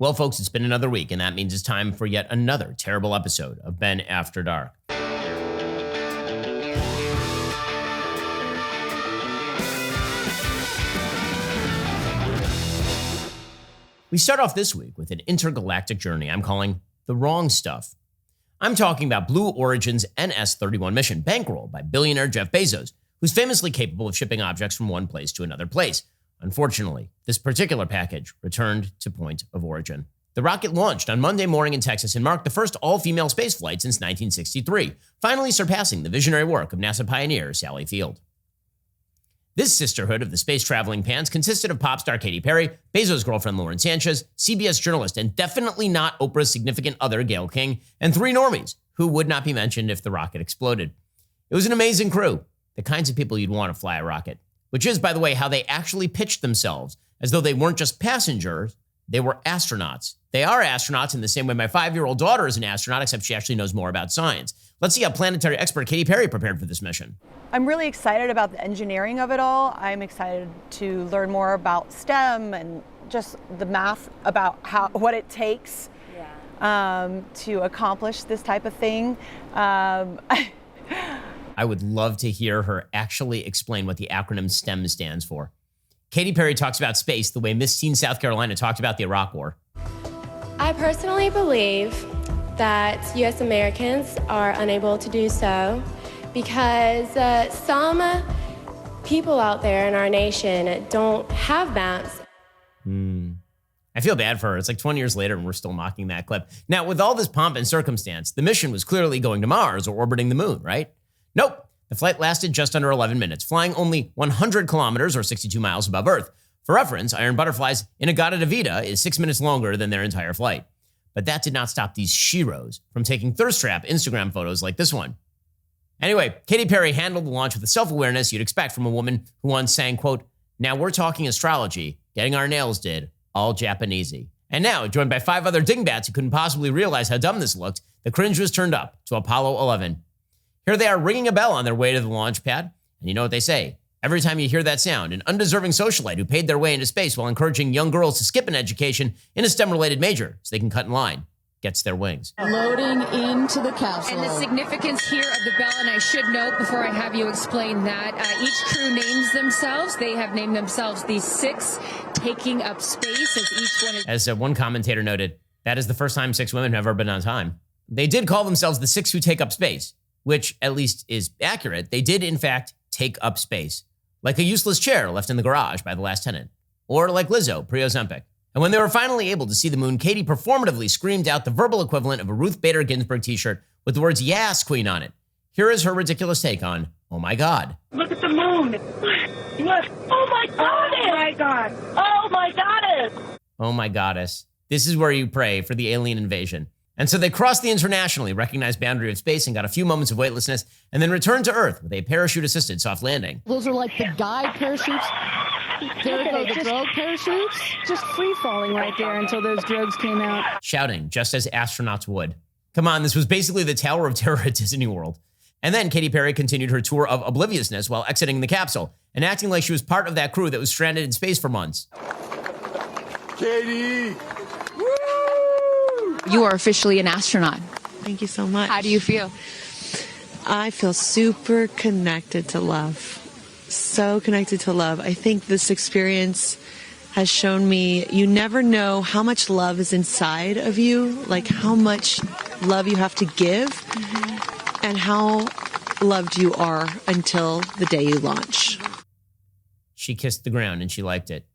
Well, folks, it's been another week, and that means it's time for yet another terrible episode of Ben After Dark. We start off this week with an intergalactic journey I'm calling The Wrong Stuff. I'm talking about Blue Origin's NS-31 mission, bankrolled by billionaire Jeff Bezos, who's famously capable of shipping objects from one place to another place. Unfortunately, this particular package returned to point of origin. The rocket launched on Monday morning in Texas and marked the first all-female spaceflight since 1963, finally surpassing the visionary work of NASA pioneer Sally Field. This sisterhood of the space-traveling pants consisted of pop star Katy Perry, Bezos' girlfriend Lauren Sanchez, CBS journalist and definitely not Oprah's significant other Gayle King, and three normies, who would not be mentioned if the rocket exploded. It was an amazing crew, the kinds of people you'd want to fly a rocket. Which is, by the way, how they actually pitched themselves, as though they weren't just passengers, they were astronauts. They are astronauts in the same way my 5-year-old daughter is an astronaut, except she actually knows more about science. Let's see how planetary expert Katy Perry prepared for this mission. I'm really excited about the engineering of it all. I'm excited to learn more about STEM and just the math about what it takes to accomplish this type of thing. I would love to hear her actually explain what the acronym STEM stands for. Katy Perry talks about space the way Miss Teen South Carolina talked about the Iraq War. I personally believe that U.S. Americans are unable to do so because some people out there in our nation don't have maps. I feel bad for her. It's like 20 years later and we're still mocking that clip. Now, with all this pomp and circumstance, the mission was clearly going to Mars or orbiting the moon, right? Nope. The flight lasted just under 11 minutes, flying only 100 kilometers or 62 miles above Earth. For reference, Iron Butterfly's In-A-Gadda-Da-Vida is 6 minutes longer than their entire flight. But that did not stop these sheroes from taking thirst trap Instagram photos like this one. Anyway, Katy Perry handled the launch with the self-awareness you'd expect from a woman who once sang, quote, "Now we're talking astrology, getting our nails did, all Japanesey." And now, joined by 5 other dingbats who couldn't possibly realize how dumb this looked, the cringe was turned up to Apollo 11. Here they are ringing a bell on their way to the launch pad. And you know what they say. Every time you hear that sound, an undeserving socialite who paid their way into space while encouraging young girls to skip an education in a STEM-related major so they can cut in line gets their wings. Loading into the capsule. And the significance here of the bell, and I should note before I have you explain that, each crew names themselves. They have named themselves the 6 taking up space as each one is... As one commentator noted, that is the first time 6 women have ever been on time. They did call themselves the 6 who take up space, which at least is accurate. They did, in fact, take up space. Like a useless chair left in the garage by the last tenant. Or like Lizzo, pre-Ozempic. And when they were finally able to see the moon, Katy performatively screamed out the verbal equivalent of a Ruth Bader Ginsburg t-shirt with the words "Yas, Queen" on it. Here is her ridiculous take on "Oh my God." Look at the moon. Look. Oh my God. Oh my God. Oh my goddess. Oh my goddess. This is where you pray for the alien invasion. And so they crossed the internationally recognized boundary of space and got a few moments of weightlessness and then returned to Earth with a parachute-assisted soft landing. Those are like the guide parachutes. There go the drogue parachutes. Just free-falling right there until those drogues came out. Shouting, just as astronauts would. Come on, this was basically the Tower of Terror at Disney World. And then Katy Perry continued her tour of obliviousness while exiting the capsule and acting like she was part of that crew that was stranded in space for months. Katy! You are officially an astronaut. Thank you so much. How do you feel? I feel super connected to love. So connected to love. I think this experience has shown me you never know how much love is inside of you, like how much love you have to give, and how loved you are until the day you launch. She kissed the ground and she liked it.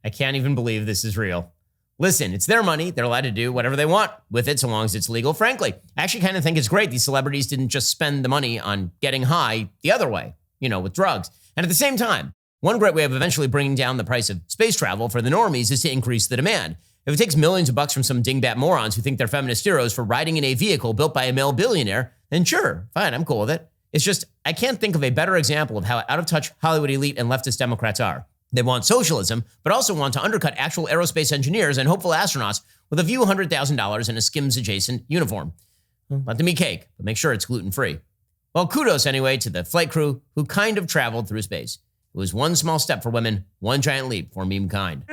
I can't even believe this is real. Listen, it's their money. They're allowed to do whatever they want with it so long as it's legal. Frankly, I actually kind of think it's great these celebrities didn't just spend the money on getting high the other way, with drugs. And at the same time, one great way of eventually bringing down the price of space travel for the normies is to increase the demand. If it takes millions of bucks from some dingbat morons who think they're feminist heroes for riding in a vehicle built by a male billionaire, then sure, fine, I'm cool with it. It's just, I can't think of a better example of how out of touch Hollywood elite and leftist Democrats are. They want socialism, but also want to undercut actual aerospace engineers and hopeful astronauts with a few $100,000 in a Skims-adjacent uniform. Let them eat cake, but make sure it's gluten-free. Well, kudos anyway to the flight crew who kind of traveled through space. It was one small step for women, one giant leap for meme kind.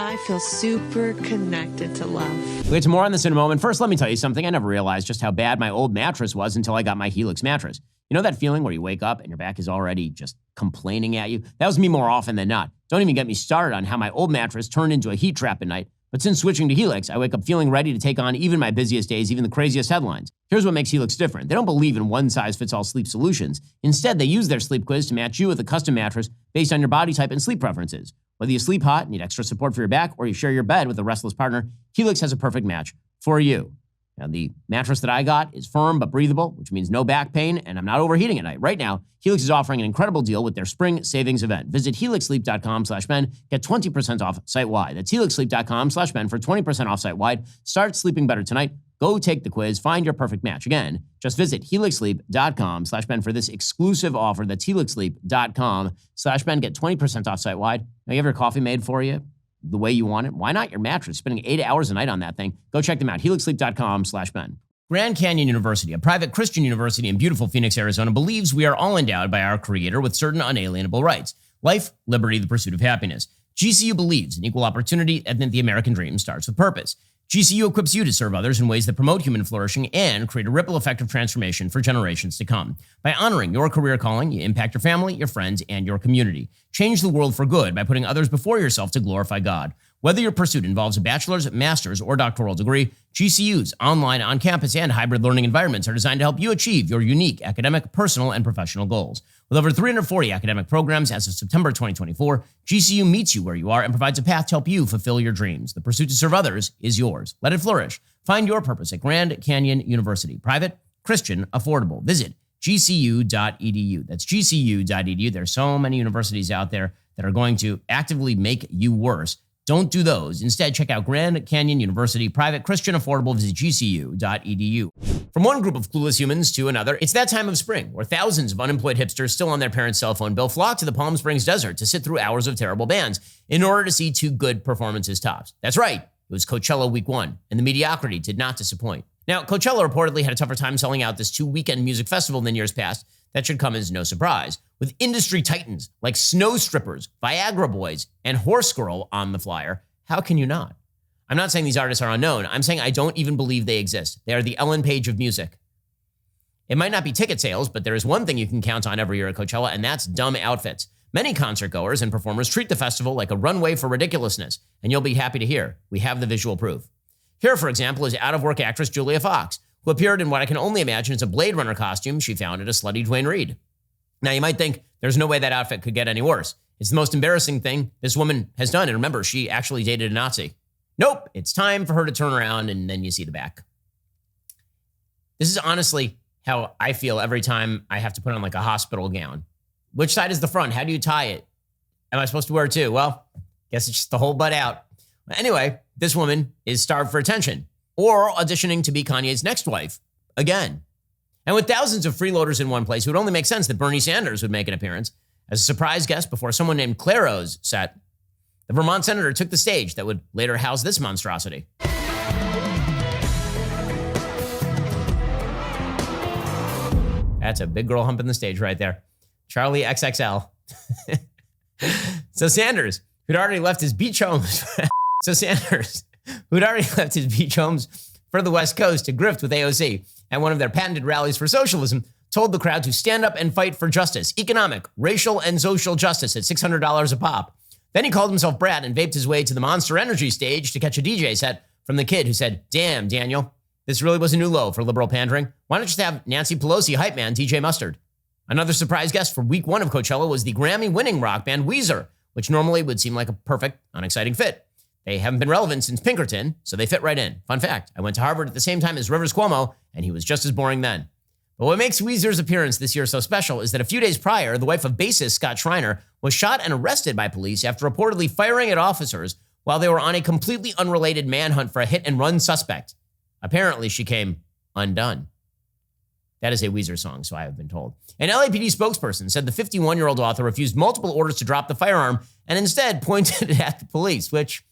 I feel super connected to love. We'll get to more on this in a moment. First, let me tell you something. I never realized just how bad my old mattress was until I got my Helix mattress. You know that feeling where you wake up and your back is already just complaining at you? That was me more often than not. Don't even get me started on how my old mattress turned into a heat trap at night. But since switching to Helix, I wake up feeling ready to take on even my busiest days, even the craziest headlines. Here's what makes Helix different. They don't believe in one-size-fits-all sleep solutions. Instead, they use their sleep quiz to match you with a custom mattress based on your body type and sleep preferences. Whether you sleep hot, need extra support for your back, or you share your bed with a restless partner, Helix has a perfect match for you. Now, the mattress that I got is firm but breathable, which means no back pain, and I'm not overheating at night. Right now, Helix is offering an incredible deal with their spring savings event. Visit helixsleep.com/Ben. Get 20% off site-wide. That's helixsleep.com/Ben for 20% off site-wide. Start sleeping better tonight. Go take the quiz. Find your perfect match. Again, just visit helixsleep.com/Ben for this exclusive offer. That's helixsleep.com/Ben. Get 20% off site-wide. Now, you have your coffee made for you the way you want it. Why not your mattress? Spending 8 hours a night on that thing. Go check them out. helixsleep.com/Ben. Grand Canyon University, a private Christian university in beautiful Phoenix, Arizona, believes we are all endowed by our Creator with certain unalienable rights: life, liberty, the pursuit of happiness. GCU believes in equal opportunity and that the American dream starts with purpose. GCU equips you to serve others in ways that promote human flourishing and create a ripple effect of transformation for generations to come. By honoring your career calling, you impact your family, your friends, and your community. Change the world for good by putting others before yourself to glorify God. Whether your pursuit involves a bachelor's, master's, or doctoral degree, GCU's online, on-campus, and hybrid learning environments are designed to help you achieve your unique academic, personal, and professional goals. With over 340 academic programs as of September 2024, GCU meets you where you are and provides a path to help you fulfill your dreams. The pursuit to serve others is yours. Let it flourish. Find your purpose at Grand Canyon University. Private, Christian, affordable. Visit gcu.edu. That's gcu.edu. There's so many universities out there that are going to actively make you worse. Don't do those. Instead, check out Grand Canyon University, private, Christian, affordable. Visit gcu.edu. From one group of clueless humans to another, it's that time of spring where thousands of unemployed hipsters still on their parents' cell phone bill flock to the Palm Springs desert to sit through hours of terrible bands in order to see two good performances tops. That's right. It was Coachella week one, and the mediocrity did not disappoint. Now, Coachella reportedly had a tougher time selling out this two-weekend music festival than years past. That should come as no surprise. With industry titans like Snow Strippers, Viagra Boys, and Horse Girl on the flyer, how can you not? I'm not saying these artists are unknown. I'm saying I don't even believe they exist. They are the Ellen Page of music. It might not be ticket sales, but there is one thing you can count on every year at Coachella, and that's dumb outfits. Many concert goers and performers treat the festival like a runway for ridiculousness, and you'll be happy to hear we have the visual proof. Here, for example, is out-of-work actress Julia Fox, who appeared in what I can only imagine is a Blade Runner costume she found at a slutty Duane Reade. Now, you might think there's no way that outfit could get any worse. It's the most embarrassing thing this woman has done, and remember, she actually dated a Nazi. Nope, it's time for her to turn around, and then you see the back. This is honestly how I feel every time I have to put on like a hospital gown. Which side is the front? How do you tie it? Am I supposed to wear it too? Well, guess it's just the whole butt out. Anyway, this woman is starved for attention or auditioning to be Kanye's next wife again. And with thousands of freeloaders in one place, it would only make sense that Bernie Sanders would make an appearance as a surprise guest before someone named Claro's set. The Vermont senator took the stage that would later house this monstrosity. That's a big girl humping the stage right there. Charlie XXL. So Sanders, who'd already left his beach homes for the West Coast to grift with AOC at one of their patented rallies for socialism, told the crowd to stand up and fight for justice, economic, racial, and social justice at $600 a pop. Then he called himself Brad and vaped his way to the Monster Energy stage to catch a DJ set from the kid who said, "Damn, Daniel, this really was a new low for liberal pandering. Why not just have Nancy Pelosi hype man DJ Mustard?" Another surprise guest for week one of Coachella was the Grammy-winning rock band Weezer, which normally would seem like a perfect, unexciting fit. They haven't been relevant since Pinkerton, so they fit right in. Fun fact, I went to Harvard at the same time as Rivers Cuomo, and he was just as boring then. But what makes Weezer's appearance this year so special is that a few days prior, the wife of bassist Scott Schreiner was shot and arrested by police after reportedly firing at officers while they were on a completely unrelated manhunt for a hit-and-run suspect. Apparently, she came undone. That is a Weezer song, so I have been told. An LAPD spokesperson said the 51-year-old author refused multiple orders to drop the firearm and instead pointed it at the police, which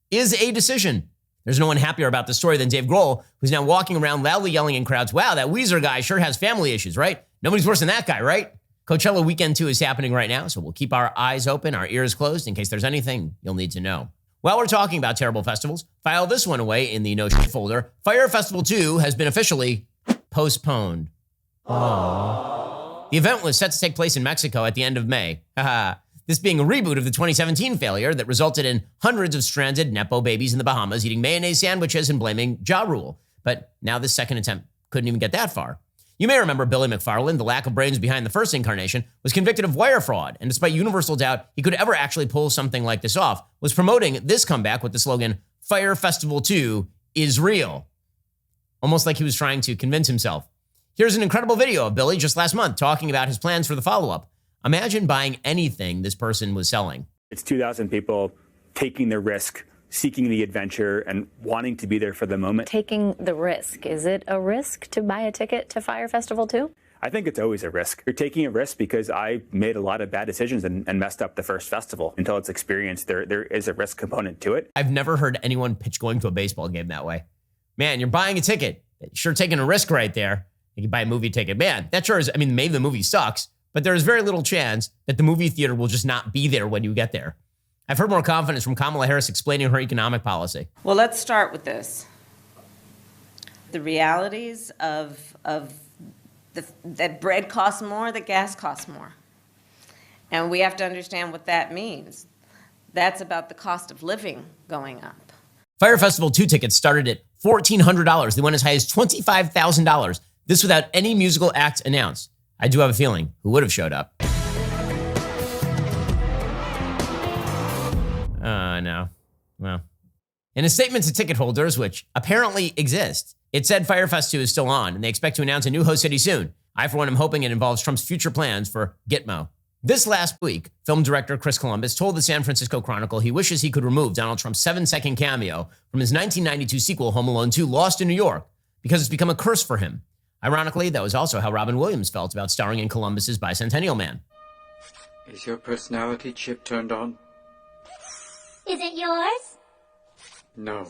is a decision. There's no one happier about this story than Dave Grohl, who's now walking around loudly yelling in crowds, "Wow, that Weezer guy sure has family issues, right? Nobody's worse than that guy, right?" Coachella Weekend 2 is happening right now, so we'll keep our eyes open, our ears closed, in case there's anything you'll need to know. While we're talking about terrible festivals, file this one away in the no shit folder. Fyre Festival 2 has been officially postponed. The event was set to take place in Mexico at the end of May. This being a reboot of the 2017 failure that resulted in hundreds of stranded Nepo babies in the Bahamas eating mayonnaise sandwiches and blaming Ja Rule. But now this second attempt couldn't even get that far. You may remember Billy McFarland, the lack of brains behind the first incarnation, was convicted of wire fraud, and despite universal doubt he could ever actually pull something like this off, was promoting this comeback with the slogan, Fyre Festival 2 is real. Almost like he was trying to convince himself. Here's an incredible video of Billy just last month talking about his plans for the follow-up. Imagine buying anything this person was selling. It's 2,000 people taking the risk, seeking the adventure, and wanting to be there for the moment. Taking the risk. Is it a risk to buy a ticket to Fyre Festival 2? I think it's always a risk. You're taking a risk because I made a lot of bad decisions and messed up the first festival. Until it's experienced, there is a risk component to it. I've never heard anyone pitch going to a baseball game that way. Man, you're buying a ticket. Sure taking a risk right there. You can buy a movie ticket. Man, that sure is, maybe the movie sucks, but there is very little chance that the movie theater will just not be there when you get there. I've heard more confidence from Kamala Harris explaining her economic policy. Well, let's start with this. The realities of that bread costs more, that gas costs more. And we have to understand what that means. That's about the cost of living going up. Fyre Festival 2 tickets started at $1,400. They went as high as $25,000. This without any musical acts announced. I do have a feeling who would have showed up. No. Well, in a statement to ticket holders, which apparently exist, it said Fyre Fest 2 is still on, and they expect to announce a new host city soon. I, for one, am hoping it involves Trump's future plans for Gitmo. This last week, film director Chris Columbus told the San Francisco Chronicle he wishes he could remove Donald Trump's 7-second cameo from his 1992 sequel, Home Alone 2, Lost in New York, because it's become a curse for him. Ironically, that was also how Robin Williams felt about starring in Columbus's Bicentennial Man. Is your personality chip turned on? Is it yours? No.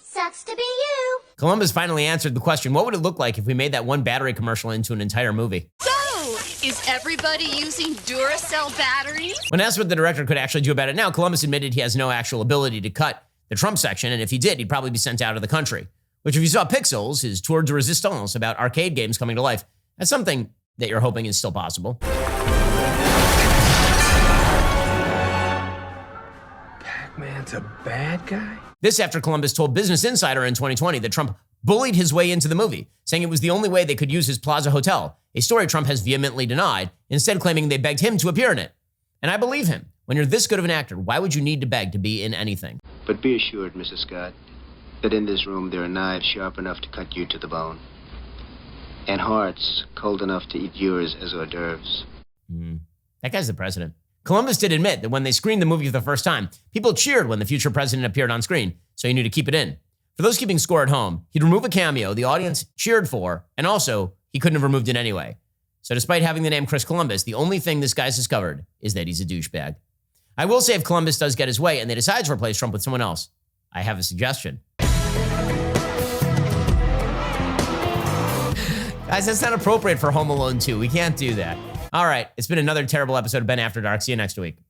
Sucks to be you. Columbus finally answered the question, what would it look like if we made that one battery commercial into an entire movie? So, is everybody using Duracell batteries? When asked what the director could actually do about it now, Columbus admitted he has no actual ability to cut the Trump section, and if he did, he'd probably be sent out of the country. Which, if you saw Pixels, his tour de resistance about arcade games coming to life, that's something that you're hoping is still possible. Pac-Man's a bad guy? This after Columbus told Business Insider in 2020 that Trump bullied his way into the movie, saying it was the only way they could use his Plaza Hotel, a story Trump has vehemently denied, instead claiming they begged him to appear in it. And I believe him. When you're this good of an actor, why would you need to beg to be in anything? But be assured, Mrs. Scott, that in this room there are knives sharp enough to cut you to the bone, and hearts cold enough to eat yours as hors d'oeuvres. That guy's the president. Columbus did admit that when they screened the movie for the first time, people cheered when the future president appeared on screen, so he knew to keep it in. For those keeping score at home, he'd remove a cameo the audience cheered for, and also, he couldn't have removed it anyway. So despite having the name Chris Columbus, the only thing this guy's discovered is that he's a douchebag. I will say if Columbus does get his way and they decide to replace Trump with someone else, I have a suggestion. Guys, that's not appropriate for Home Alone 2. We can't do that. All right, it's been another terrible episode of Ben After Dark. See you next week.